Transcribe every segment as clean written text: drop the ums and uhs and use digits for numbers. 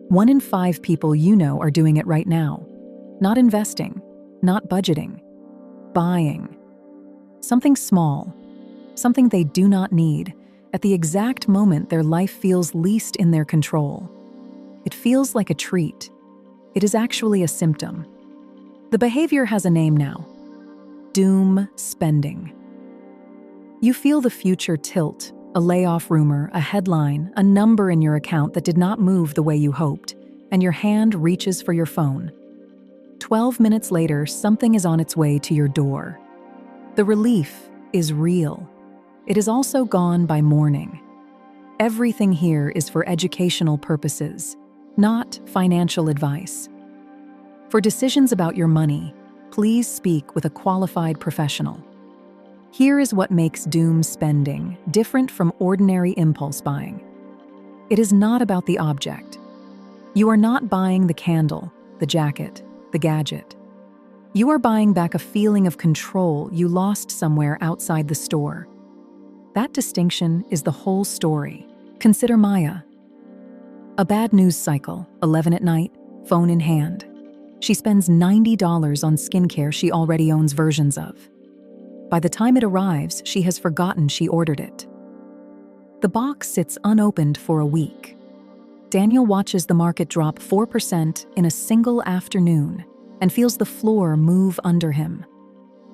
1 in 5 people you know are doing it right now. Not investing, not budgeting, buying. Something small, something they do not need, at the exact moment their life feels least in their control. It feels like a treat. It is actually a symptom. The behavior has a name now: doom spending. You feel the future tilt, a layoff rumor, a headline, a number in your account that did not move the way you hoped, and your hand reaches for your phone. 12 minutes later, something is on its way to your door. The relief is real. It is also gone by morning. Everything here is for educational purposes, not financial advice. For decisions about your money, please speak with a qualified professional. Here is what makes doom spending different from ordinary impulse buying. It is not about the object. You are not buying the candle, the jacket, the gadget. You are buying back a feeling of control you lost somewhere outside the store. That distinction is the whole story. Consider Maya. A bad news cycle, 11 at night, phone in hand. She spends $90 on skincare she already owns versions of. By the time it arrives, she has forgotten she ordered it. The box sits unopened for a week. Daniel watches the market drop 4% in a single afternoon and feels the floor move under him.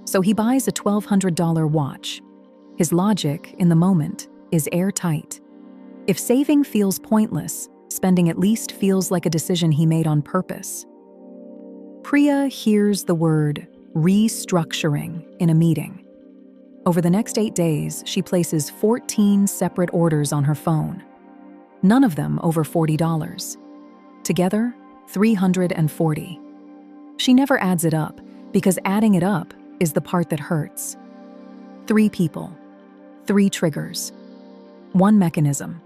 So he buys a $1,200 watch. His logic, in the moment, is airtight. If saving feels pointless, spending at least feels like a decision he made on purpose. Priya hears the word restructuring in a meeting. Over the next 8 days, she places 14 separate orders on her phone. None of them over $40. Together, $340. She never adds it up, because adding it up is the part that hurts. 3 people, 3 triggers, 1 mechanism.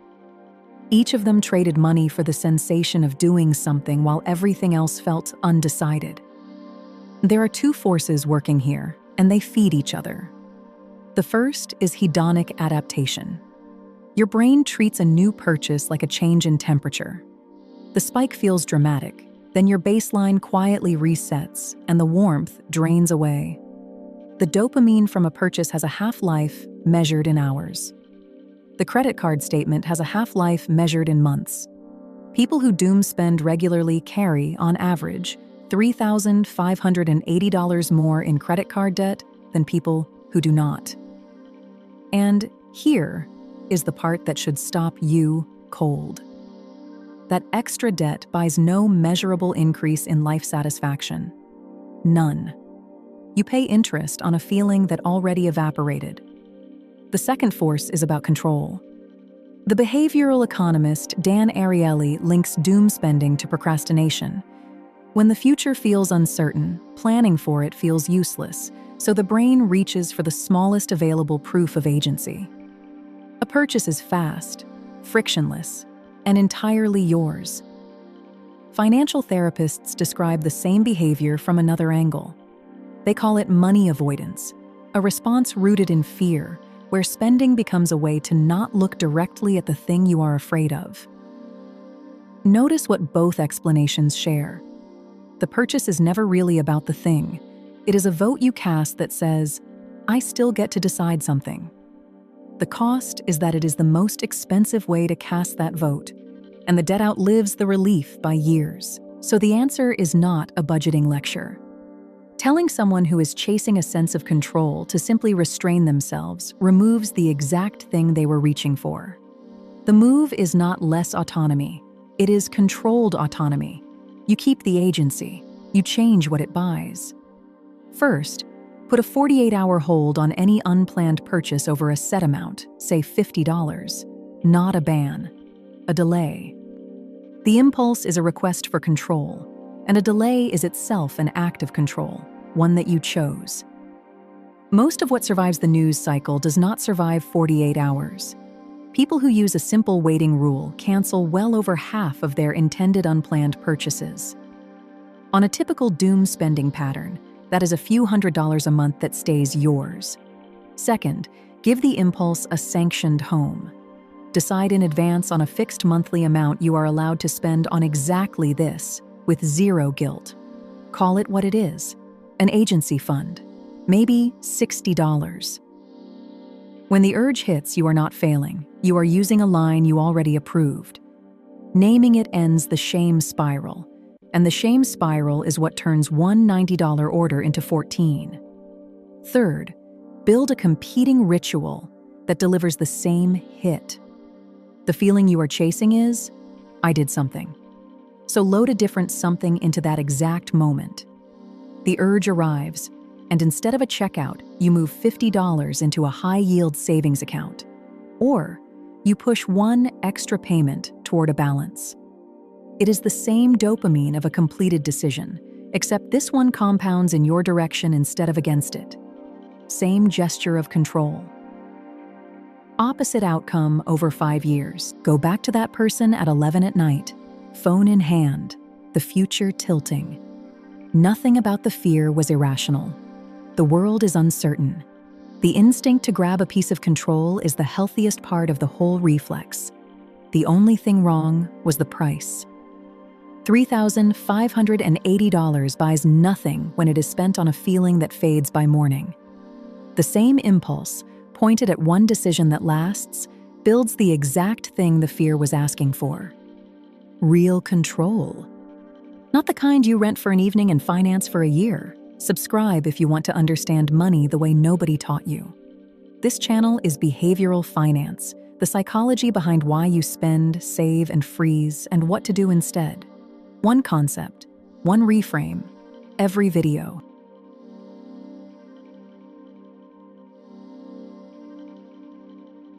Each of them traded money for the sensation of doing something while everything else felt undecided. There are 2 forces working here, and they feed each other. The first is hedonic adaptation. Your brain treats a new purchase like a change in temperature. The spike feels dramatic, then your baseline quietly resets and the warmth drains away. The dopamine from a purchase has a half-life measured in hours. The credit card statement has a half-life measured in months. People who doom spend regularly carry, on average, $3,580 more in credit card debt than people who do not. And here is the part that should stop you cold. That extra debt buys no measurable increase in life satisfaction. None. You pay interest on a feeling that already evaporated. The second force is about control. The behavioral economist Dan Ariely links doom spending to procrastination. When the future feels uncertain, planning for it feels useless, so the brain reaches for the smallest available proof of agency. A purchase is fast, frictionless, and entirely yours. Financial therapists describe the same behavior from another angle. They call it money avoidance, a response rooted in fear, where spending becomes a way to not look directly at the thing you are afraid of. Notice what both explanations share. The purchase is never really about the thing. It is a vote you cast that says, I still get to decide something. The cost is that it is the most expensive way to cast that vote, and the debt outlives the relief by years. So the answer is not a budgeting lecture. Telling someone who is chasing a sense of control to simply restrain themselves removes the exact thing they were reaching for. The move is not less autonomy. It is controlled autonomy. You keep the agency. You change what it buys. First, put a 48-hour hold on any unplanned purchase over a set amount, say $50, not a ban, a delay. The impulse is a request for control, and a delay is itself an act of control, one that you chose. Most of what survives the news cycle does not survive 48 hours. People who use a simple waiting rule cancel well over half of their intended unplanned purchases. On a typical doom spending pattern, that is a few $100s a month that stays yours. Second, give the impulse a sanctioned home. Decide in advance on a fixed monthly amount you are allowed to spend on exactly this, with zero guilt. Call it what it is, an agency fund, maybe $60. When the urge hits, you are not failing. You are using a line you already approved. Naming it ends the shame spiral, and the shame spiral is what turns one $90 order into 14. Third, build a competing ritual that delivers the same hit. The feeling you are chasing is, I did something. So load a different something into that exact moment. The urge arrives, and instead of a checkout, you move $50 into a high-yield savings account. Or you push one extra payment toward a balance. It is the same dopamine of a completed decision, except this one compounds in your direction instead of against it. Same gesture of control. Opposite outcome over 5 years. Go back to that person at 11 at night, phone in hand, the future tilting. Nothing about the fear was irrational. The world is uncertain. The instinct to grab a piece of control is the healthiest part of the whole reflex. The only thing wrong was the price. $3,580 buys nothing when it is spent on a feeling that fades by morning. The same impulse, pointed at one decision that lasts, builds the exact thing the fear was asking for. Real control. Not the kind you rent for an evening and finance for a year. Subscribe if you want to understand money the way nobody taught you. This channel is behavioral finance, the psychology behind why you spend, save, and freeze, and what to do instead. One concept, one reframe, every video.